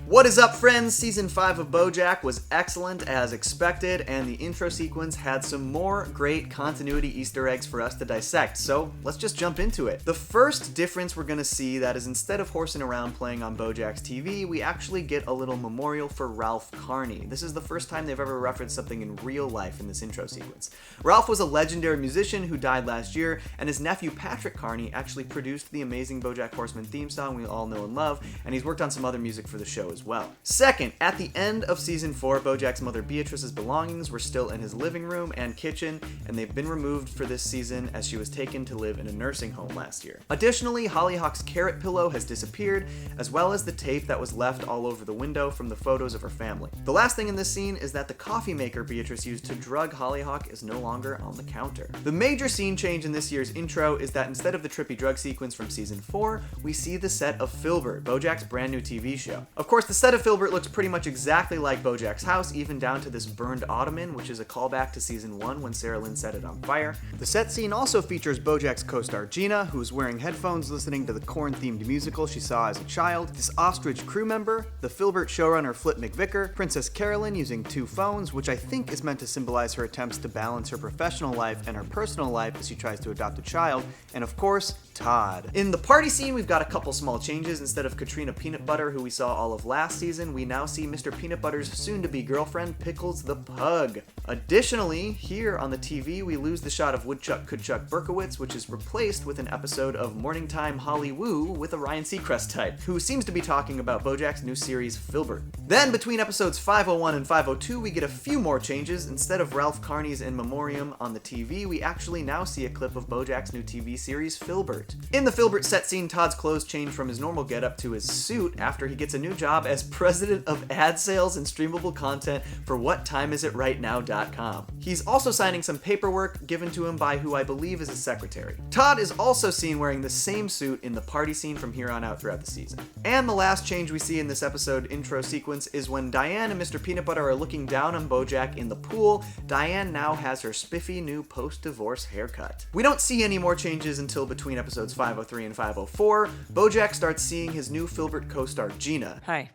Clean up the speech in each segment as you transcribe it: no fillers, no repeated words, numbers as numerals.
What is up, friends? Season 5 of BoJack was excellent as expected, and the intro sequence had some more great continuity Easter eggs for us to dissect, so let's just jump into it. The first difference we're gonna see that is instead of horsing around playing on BoJack's TV, we actually get a little memorial for Ralph Carney. This is the first time they've ever referenced something in real life in this intro sequence. Ralph was a legendary musician who died last year, and his nephew Patrick Carney actually produced the amazing BoJack Horseman theme song we all know and love, and he's worked on some other music for the show as well. Second, at the end of season 4, BoJack's mother Beatrice's belongings were still in his living room and kitchen, and they've been removed for this season as she was taken to live in a nursing home last year. Additionally, Hollyhock's carrot pillow has disappeared, as well as the tape that was left all over the window from the photos of her family. The last thing in this scene is that the coffee maker Beatrice used to drug Hollyhock is no longer on the counter. The major scene change in this year's intro is that instead of the trippy drug sequence from season 4, we see the set of Filbert, BoJack's brand new TV show. Of course, the set of Filbert looks pretty much exactly like BoJack's house, even down to this burned ottoman, which is a callback to season 1 when Sarah Lynn set it on fire. The set scene also features BoJack's co-star Gina, who is wearing headphones listening to the Korn-themed musical she saw as a child, this ostrich crew member, the Filbert showrunner Flip McVicker, Princess Carolyn using 2 phones, which I think is meant to symbolize her attempts to balance her professional life and her personal life as she tries to adopt a child, and of course, Todd. In the party scene, we've got a couple small changes. Instead of Katrina Peanut Butter, who we saw all of last season, we now see Mr. Peanut Butter's soon-to-be girlfriend, Pickles the Pug. Additionally, here on the TV, we lose the shot of Woodchuck Kudchuck Berkowitz, which is replaced with an episode of Morning Time Holly Woo with a Ryan Seacrest type, who seems to be talking about BoJack's new series, Filbert. Then, between episodes 501 and 502, we get a few more changes. Instead of Ralph Carney's In Memoriam on the TV, we actually now see a clip of BoJack's new TV series, Filbert. In the Filbert set scene, Todd's clothes change from his normal getup to his suit after he gets a new job as president of ad sales and streamable content for WhatTimeIsItRightNow.com. He's also signing some paperwork given to him by who I believe is his secretary. Todd is also seen wearing the same suit in the party scene from here on out throughout the season. And the last change we see in this episode intro sequence is when Diane and Mr. Peanut Butter are looking down on BoJack in the pool. Diane now has her spiffy new post-divorce haircut. We don't see any more changes until between episodes 503 and 504. BoJack starts seeing his new Filbert co-star Gina. Hi.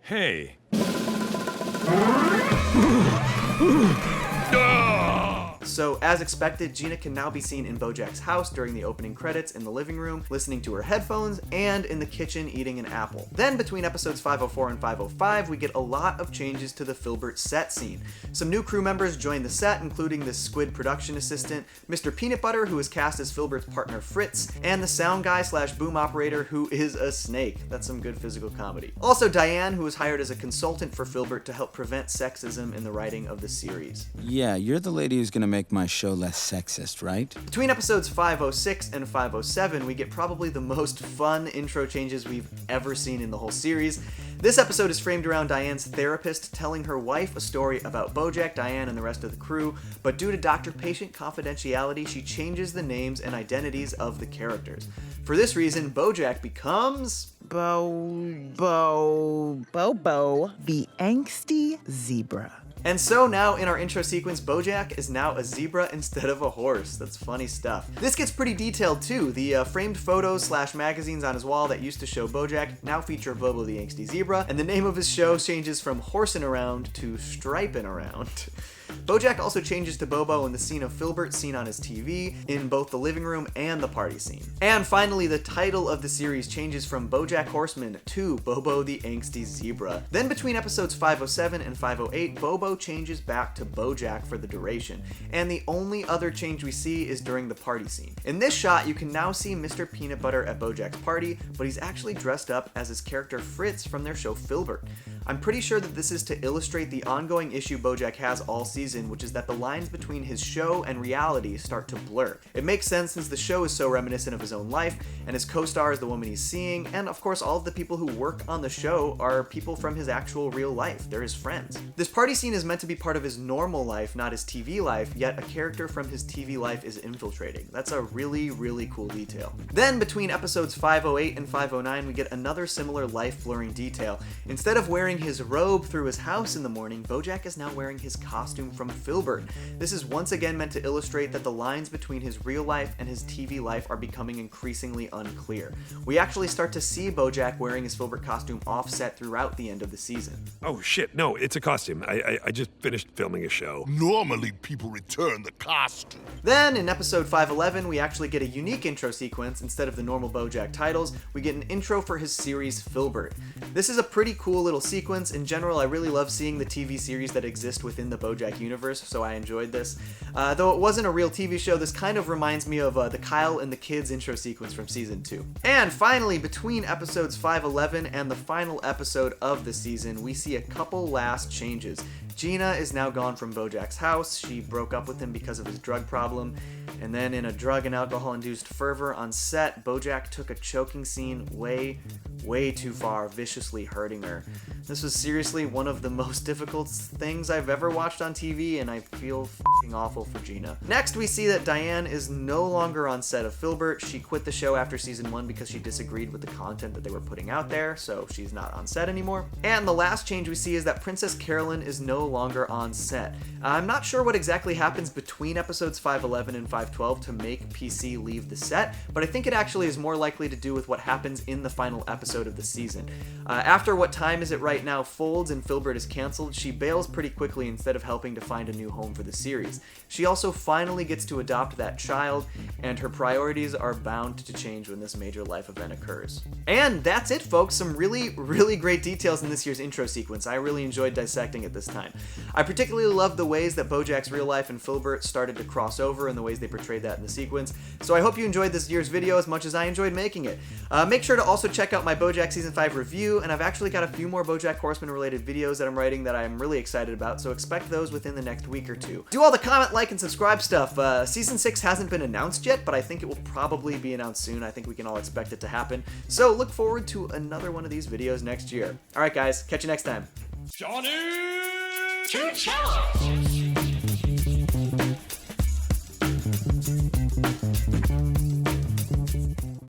Hey. So, as expected, Gina can now be seen in BoJack's house during the opening credits in the living room, listening to her headphones, and in the kitchen eating an apple. Then, between episodes 504 and 505, we get a lot of changes to the Filbert set scene. Some new crew members join the set, including the Squid production assistant, Mr. Peanut Butter, who is cast as Filbert's partner Fritz, and the sound guy / boom operator, who is a snake. That's some good physical comedy. Also, Diane, who was hired as a consultant for Filbert to help prevent sexism in the writing of the series. Yeah, you're the lady who's gonna make my show less sexist, right? Between episodes 506 and 507, we get probably the most fun intro changes we've ever seen in the whole series. This episode is framed around Diane's therapist telling her wife a story about BoJack, Diane, and the rest of the crew, but due to doctor-patient confidentiality, she changes the names and identities of the characters. For this reason, BoJack becomes... Bobo, the angsty zebra. And so now in our intro sequence, BoJack is now a zebra instead of a horse. That's funny stuff. This gets pretty detailed too. The framed photos / magazines on his wall that used to show BoJack now feature Bobo the Angsty Zebra, and the name of his show changes from Horsin' Around to Stripin' Around. BoJack also changes to Bobo in the scene of Filbert seen on his TV, in both the living room and the party scene. And finally, the title of the series changes from BoJack Horseman to Bobo the Angsty Zebra. Then between episodes 507 and 508, Bobo changes back to BoJack for the duration, and the only other change we see is during the party scene. In this shot, you can now see Mr. Peanut Butter at BoJack's party, but he's actually dressed up as his character Fritz from their show Filbert. I'm pretty sure that this is to illustrate the ongoing issue BoJack has all season, which is that the lines between his show and reality start to blur. It makes sense since the show is so reminiscent of his own life, and his co-star is the woman he's seeing, and of course all of the people who work on the show are people from his actual real life. They're his friends. This party scene is meant to be part of his normal life, not his TV life, yet a character from his TV life is infiltrating. That's a really, really cool detail. Then between episodes 508 and 509, we get another similar life-blurring detail. Instead of wearing his robe through his house in the morning, BoJack is now wearing his costume from Filbert. This is once again meant to illustrate that the lines between his real life and his TV life are becoming increasingly unclear. We actually start to see BoJack wearing his Filbert costume offset throughout the end of the season. Oh shit, no, it's a costume. I just finished filming a show. Normally, people return the costume. Then, in episode 511, we actually get a unique intro sequence. Instead of the normal BoJack titles, we get an intro for his series Filbert. This is a pretty cool little sequence. In general, I really love seeing the TV series that exist within the BoJack universe, so I enjoyed this. Though it wasn't a real TV show, this kind of reminds me of the Kyle and the Kids intro sequence from season 2. And finally, between episodes 511 and the final episode of the season, we see a couple last changes. Gina is now gone from BoJack's house. She broke up with him because of his drug problem. And then in a drug and alcohol-induced fervor on set, BoJack took a choking scene way too far, viciously hurting her. This was seriously one of the most difficult things I've ever watched on TV, and I feel f***ing awful for Gina. Next, we see that Diane is no longer on set of Filbert. She quit the show after season 1 because she disagreed with the content that they were putting out there, so she's not on set anymore. And the last change we see is that Princess Carolyn is no longer on set. I'm not sure what exactly happens between episodes 511 and 512 to make PC leave the set, but I think it actually is more likely to do with what happens in the final episode of the season. After What Time Is It Right Now folds and Filbert is canceled, she bails pretty quickly instead of helping to find a new home for the series. She also finally gets to adopt that child, and her priorities are bound to change when this major life event occurs. And that's it, folks. Some really great details in this year's intro sequence. I really enjoyed dissecting it this time. I particularly love the ways that BoJack's real life and Filbert started to cross over and the ways they portrayed that in the sequence. So I hope you enjoyed this year's video as much as I enjoyed making it. Make sure to also check out my BoJack Season 5 review, and I've actually got a few more BoJack Horseman related videos that I'm writing that I'm really excited about, so expect those within the next week or two. Do all the comment, like, and subscribe stuff. Season 6 hasn't been announced yet, but I think it will probably be announced soon. I think we can all expect it to happen. So look forward to another one of these videos next year. Alright guys, catch you next time. Johnny! Two cellos.